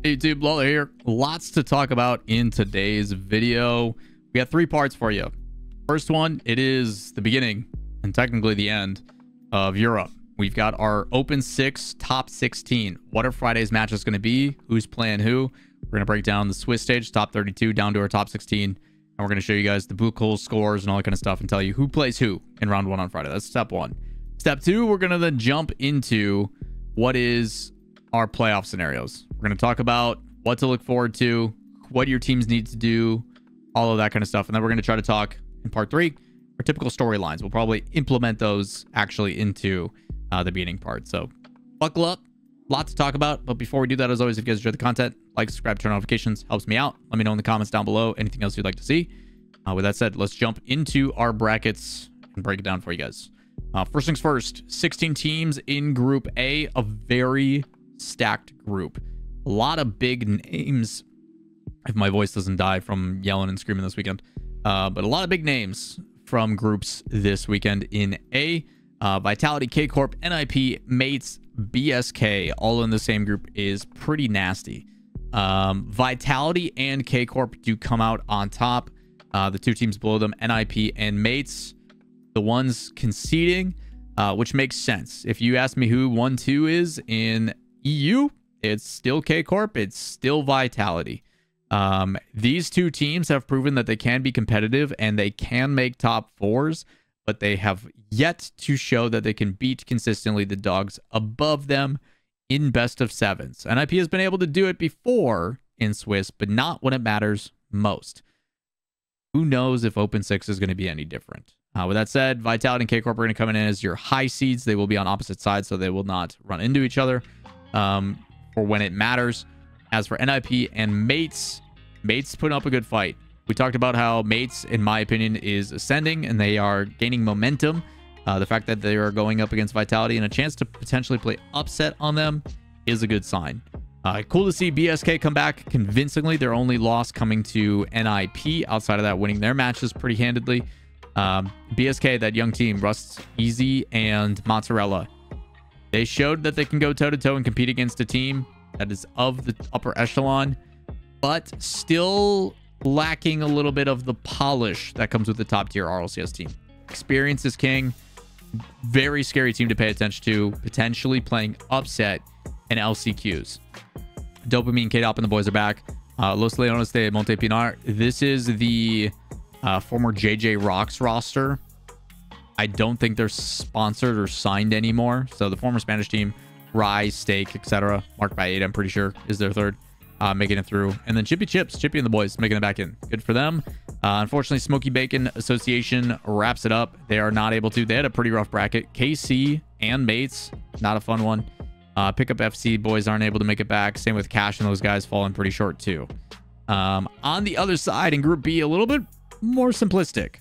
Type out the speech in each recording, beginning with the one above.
Hey YouTube, Lawler here. Lots to talk about in today's video. We got 3 parts for you. First one, it is the beginning and technically the end of Europe. We've got our Open 6 top 16. What are Friday's matches going to be? Who's playing who? We're going to break down the Swiss stage, top 32, down to our top 16. And we're going to show you guys the Buchholz scores and all that kind of stuff and tell you who plays who in round 1 on Friday. That's step 1. Step 2, we're going to then jump into what is our playoff scenarios. We're going to talk about what to look forward to, what your teams need to do, all of that kind of stuff. And then we're going to try to talk in part 3, our typical storylines. We'll probably implement those actually into the beginning part. So buckle up, lot to talk about. But before we do that, as always, if you guys enjoy the content, like, subscribe, turn on notifications, helps me out. Let me know in the comments down below anything else you'd like to see. With that said, let's jump into our brackets and break it down for you guys. First things first, 16 teams in Group A, a very stacked group. A lot of big names, if my voice doesn't die from yelling and screaming this weekend. But a lot of big names from groups this weekend in A. Vitality, K Corp, NIP, Mates, BSK, all in the same group is pretty nasty. Vitality and K Corp do come out on top. The 2 teams below them, NIP and Mates, the ones conceding, which makes sense. If you ask me who 1-2 is in EU, it's still K Corp, it's still Vitality. These 2 teams have proven that they can be competitive and they can make top 4s, but they have yet to show that they can beat consistently the dogs above them in best of 7s. NIP has been able to do it before in Swiss, but not when it matters most. Who knows if Open 6 is going to be any different? With that said, Vitality and K Corp are going to come in as your high seeds. They will be on opposite sides, so they will not run into each other for when it matters. As for NIP and Mates, Mates putting up a good fight. We talked about how Mates, in my opinion, is ascending and they are gaining momentum. The fact that they are going up against Vitality and a chance to potentially play upset on them is a good sign. Cool to see BSK come back convincingly. Their only loss coming to NIP. Outside of that, winning their matches pretty handedly. BSK, that young team, Rust, Easy, and Mozzarella. They showed that they can go toe-to-toe and compete against a team that is of the upper echelon, but still lacking a little bit of the polish that comes with the top-tier RLCS team. Experience is king. Very scary team to pay attention to. Potentially playing upset in LCQs. Dopamine, K-Dop, and the boys are back. Los Leones de Montepinar. This is the former JJ Rocks roster. I don't think they're sponsored or signed anymore. So the former Spanish team, Rise, Steak, etc., marked by 8, I'm pretty sure, is their third, making it through. And then Chippy and the boys making it back in. Good for them. Unfortunately, Smoky Bacon Association wraps it up. They are not able to. They had a pretty rough bracket. KC and Mates, not a fun one. Pickup FC boys aren't able to make it back. Same with Cash and those guys falling pretty short too. On the other side in Group B, a little bit more simplistic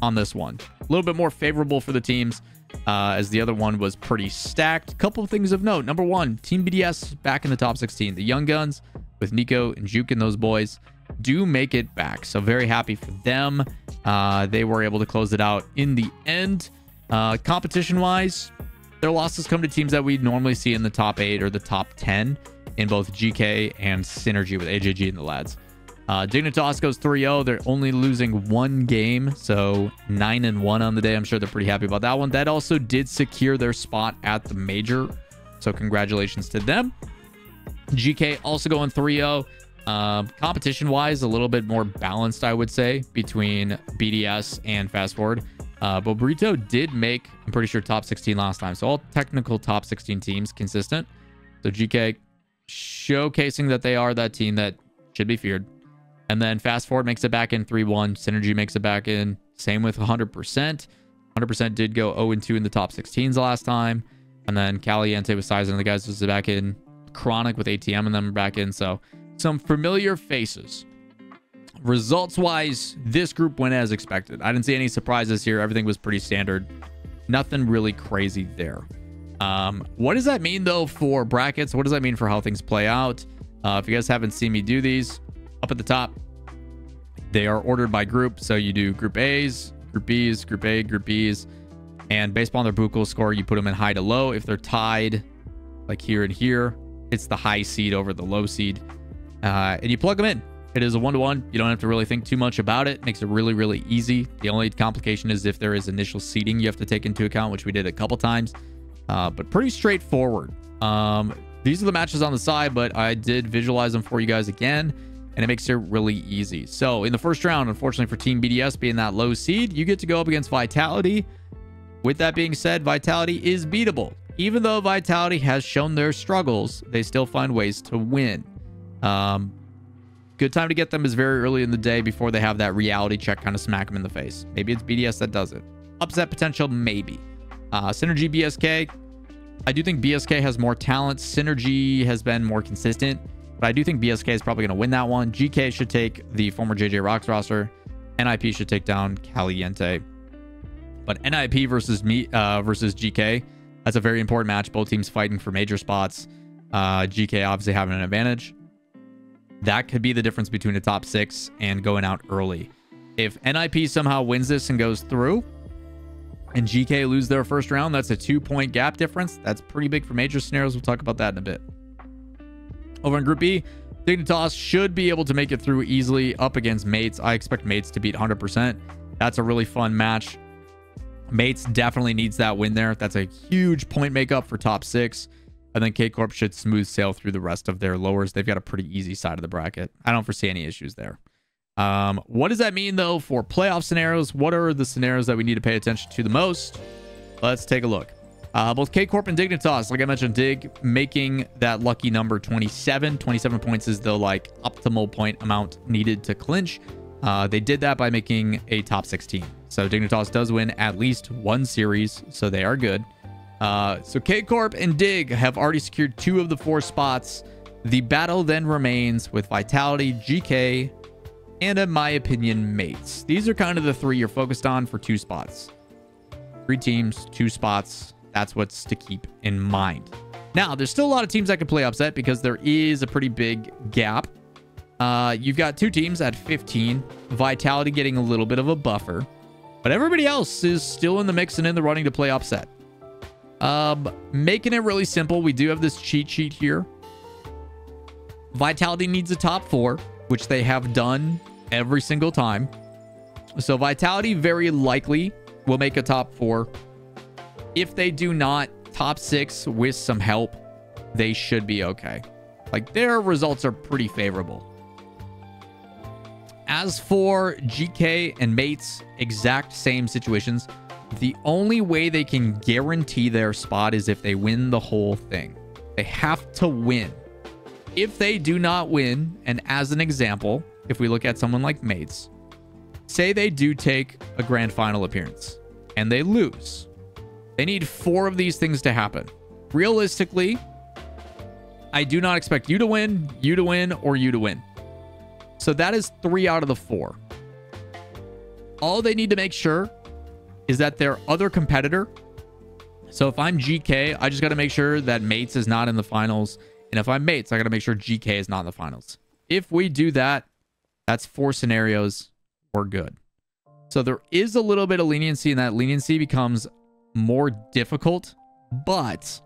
on this one. A little bit more favorable for the teams, as the other one was pretty stacked. Couple of things of note. Number 1, Team BDS back in the top 16. The Young Guns with Nico and Juke and those boys do make it back. So very happy for them. They were able to close it out in the end. Competition-wise, their losses come to teams that we normally see in the top 8 or the top 10 in both GK and Synergy with AJG and the lads. Dignitas goes 3-0. They're only losing 1 game, so 9-1 on the day. I'm sure they're pretty happy about that one. That also did secure their spot at the Major, so congratulations to them. GK also going 3-0. Competition-wise, a little bit more balanced, I would say, between BDS and Fast Forward. But Burrito did make, I'm pretty sure, top 16 last time. So all technical top 16 teams consistent. So GK showcasing that they are that team that should be feared. And then Fast Forward makes it back in 3-1. Synergy makes it back in. Same with 100%. 100% did go 0-2 in the top 16s last time. And then Caliente with Sizen and the guys was back in. Chronic with ATM and them back in. So some familiar faces. Results-wise, this group went as expected. I didn't see any surprises here. Everything was pretty standard. Nothing really crazy there. What does that mean, though, for brackets? What does that mean for how things play out? If you guys haven't seen me do these, up at the top, they are ordered by group. So you do Group A's, Group B's, Group A, Group B's, and based on their Buchholz score, you put them in high to low. If they're tied, like here and here, it's the high seed over the low seed. and you plug them in. It is a 1-to-1. You don't have to really think too much about it. Makes it really, really easy. The only complication is if there is initial seeding you have to take into account, which we did a couple times, but pretty straightforward. These are the matches on the side, but I did visualize them for you guys again, and it makes it really easy. So in the first round, unfortunately for Team BDS being that low seed, you get to go up against Vitality. With that being said, Vitality is beatable. Even though Vitality has shown their struggles, they still find ways to win. Good time to get them is very early in the day before they have that reality check kind of smack them in the face. Maybe it's BDS that does it. Upset potential, maybe. Synergy BSK. I do think BSK has more talent. Synergy has been more consistent, but I do think BSK is probably going to win that one. GK should take the former JJ Rocks roster. NIP should take down Caliente. But NIP versus GK, that's a very important match. Both teams fighting for major spots. GK obviously having an advantage. That could be the difference between the top 6 and going out early. If NIP somehow wins this and goes through, and GK lose their first round, that's a 2-point gap difference. That's pretty big for major scenarios. We'll talk about that in a bit. Over in Group B, Dignitas should be able to make it through easily up against Mates. I expect Mates to beat 100%. That's a really fun match. Mates definitely needs that win there. That's a huge point makeup for top 6. And then K-Corp should smooth sail through the rest of their lowers. They've got a pretty easy side of the bracket. I don't foresee any issues there. What does that mean, though, for playoff scenarios? What are the scenarios that we need to pay attention to the most? Let's take a look. Both K-Corp and Dignitas, like I mentioned, Dig making that lucky number 27. 27 points is the optimal point amount needed to clinch. They did that by making a top 16. So Dignitas does win at least one series, so they are good. So K-Corp and Dig have already secured 2 of the 4 spots. The battle then remains with Vitality, GK, and in my opinion, Mates. These are kind of the 3 you're focused on for 2 spots. 3 teams, 2 spots. That's what's to keep in mind. Now, there's still a lot of teams that can play upset because there is a pretty big gap. You've got 2 teams at 15. Vitality getting a little bit of a buffer. But everybody else is still in the mix and in the running to play upset. Making it really simple, we do have this cheat sheet here. Vitality needs a top 4, which they have done every single time. So Vitality very likely will make a top 4. If they do not, top 6 with some help, they should be okay. Their results are pretty favorable. As for GK and Mates, exact same situations. The only way they can guarantee their spot is if they win the whole thing. They have to win. If they do not win, and as an example, if we look at someone like Mates, say they do take a grand final appearance and they lose. They need 4 of these things to happen. Realistically, I do not expect you to win, or you to win. So that is 3 out of the 4. All they need to make sure is that their other competitor. So if I'm GK, I just got to make sure that Mates is not in the finals. And if I'm Mates, I got to make sure GK is not in the finals. If we do that, that's 4 scenarios. We're good. So there is a little bit of leniency, and that leniency becomes more difficult. But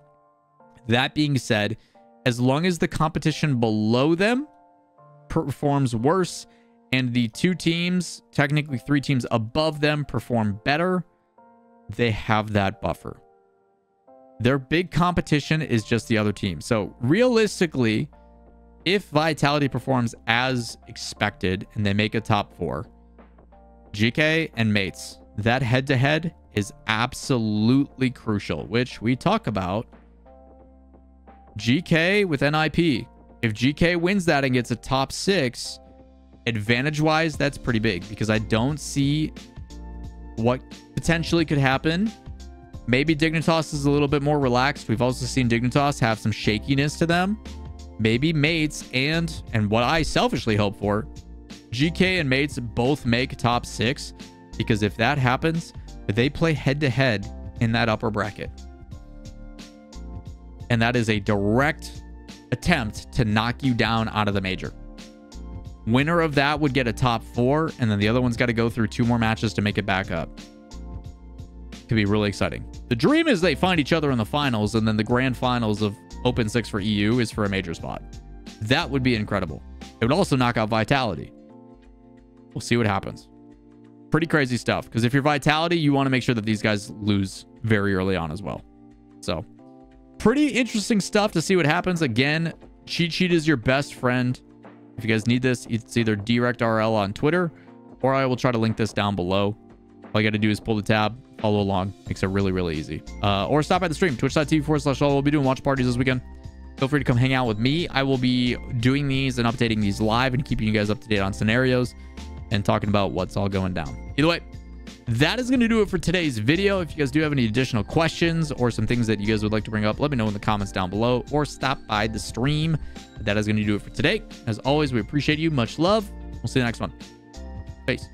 that being said, as long as the competition below them performs worse and the 2 teams, technically 3 teams above them, perform better, they have that buffer. Their big competition is just the other team. So realistically, if Vitality performs as expected and they make a top 4, GK and Mates, that head-to-head is absolutely crucial, which we talk about. GK with NIP. If GK wins that and gets a top 6, advantage-wise, that's pretty big because I don't see what potentially could happen. Maybe Dignitas is a little bit more relaxed. We've also seen Dignitas have some shakiness to them. Maybe Mates and what I selfishly hope for, GK and Mates both make top 6, because if that happens, they play head-to-head in that upper bracket. And that is a direct attempt to knock you down out of the major. Winner of that would get a top 4, and then the other one's got to go through 2 more matches to make it back up. Could be really exciting. The dream is they find each other in the finals, and then the grand finals of Open 6 for EU is for a major spot. That would be incredible. It would also knock out Vitality. We'll see what happens. Pretty crazy stuff. Because if you're Vitality, you want to make sure that these guys lose very early on as well. So, pretty interesting stuff to see what happens. Again, cheat sheet is your best friend. If you guys need this, it's either DirectRL on Twitter, or I will try to link this down below. All you got to do is pull the tab, follow along. Makes it really, really easy. Or stop by the stream, twitch.tv/LAWL. We'll be doing watch parties this weekend. Feel free to come hang out with me. I will be doing these and updating these live and keeping you guys up to date on scenarios and talking about what's all going down. Either way, that is going to do it for today's video. If you guys do have any additional questions or some things that you guys would like to bring up, let me know in the comments down below or stop by the stream. That is going to do it for today. As always, we appreciate you. Much love. We'll see you next one. Peace.